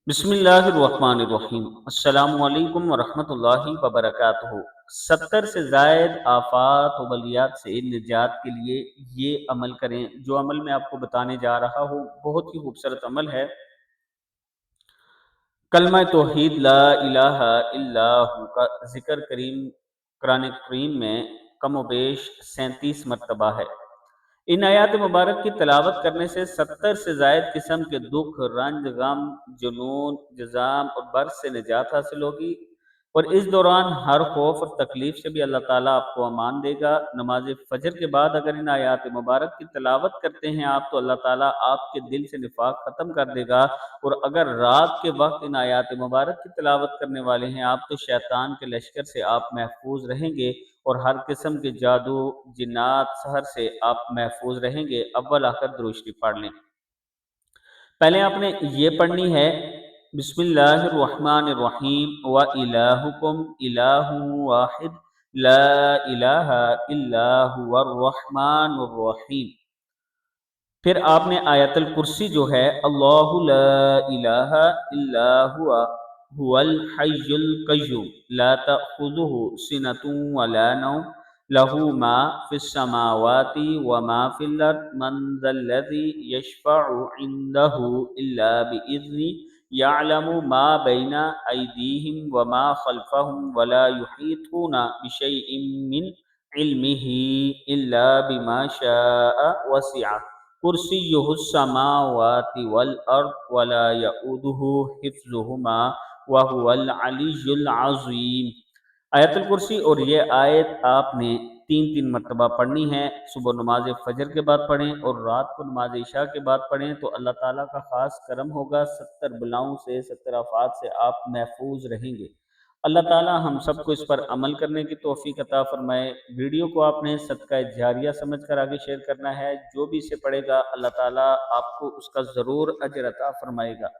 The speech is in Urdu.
بسم اللہ الرحمن الرحیم۔ السلام علیکم ورحمۃ اللہ وبرکاتہ۔ 70 سے زائد آفات و بلیات سے نجات کے لیے یہ عمل کریں جو عمل میں آپ کو بتانے جا رہا ہوں، بہت ہی خوبصورت عمل ہے۔ کلمہ توحید لا الہ الا ہو کا ذکر قرآن کریم میں کم و بیش 37 مرتبہ ہے۔ ان آیات مبارک کی تلاوت کرنے سے 70 سے زائد قسم کے دکھ، رنج، غم، جنون، جذام اور برس سے نجات حاصل ہوگی، اور اس دوران ہر خوف اور تکلیف سے بھی اللہ تعالیٰ آپ کو امان دے گا۔ نماز فجر کے بعد اگر ان آیات مبارک کی تلاوت کرتے ہیں آپ تو اللہ تعالیٰ آپ کے دل سے نفاق ختم کر دے گا، اور اگر رات کے وقت ان آیات مبارک کی تلاوت کرنے والے ہیں آپ تو شیطان کے لشکر سے آپ محفوظ رہیں گے، اور ہر قسم کے جادو، جنات، سحر سے آپ محفوظ رہیں گے۔ اول آخر درود شریف پڑھ لیں۔ پہلے آپ نے یہ پڑھنی ہے، بسم اللہ الرحمن الرحیم وَإِلَٰهُكُمْ إِلَٰهٌ وَاحِدٌ لَا إِلَٰهَ إِلَّا هُوَ الرَّحْمَٰنُ الرَّحِيمُ۔ پھر آپ نے آیت الکرسی جو ہے، اللہ لا الہ الا هو الحی القیوم لا تأخذہ سنۃ ولا نوم له ما فی السماوات وما فی الارض من ذا الذی یشفع عنده الا بإذنہ یعلم ما بین ایدیہم وما خلفہم ولا یحیطون بشیء من علمہ الا بما شاء وسع کرسیہ السماوات والارض ولا یؤودہ حفظہما وہو العلی العظیم۔ آیت الکرسی اور یہ آیت آپ نے 3 مرتبہ پڑھنی ہے۔ صبح نماز فجر کے بعد پڑھیں اور رات کو نماز عشاء کے بعد پڑھیں تو اللہ تعالیٰ کا خاص کرم ہوگا، 70 بلاؤں سے، 70 آفات سے آپ محفوظ رہیں گے۔ اللہ تعالیٰ ہم سب کو اس پر عمل کرنے کی توفیق عطا فرمائے۔ ویڈیو کو آپ نے صدقہ جاریہ سمجھ کر آگے شیئر کرنا ہے، جو بھی اسے پڑھے گا اللہ تعالیٰ آپ کو اس کا ضرور اجر عطا فرمائے گا۔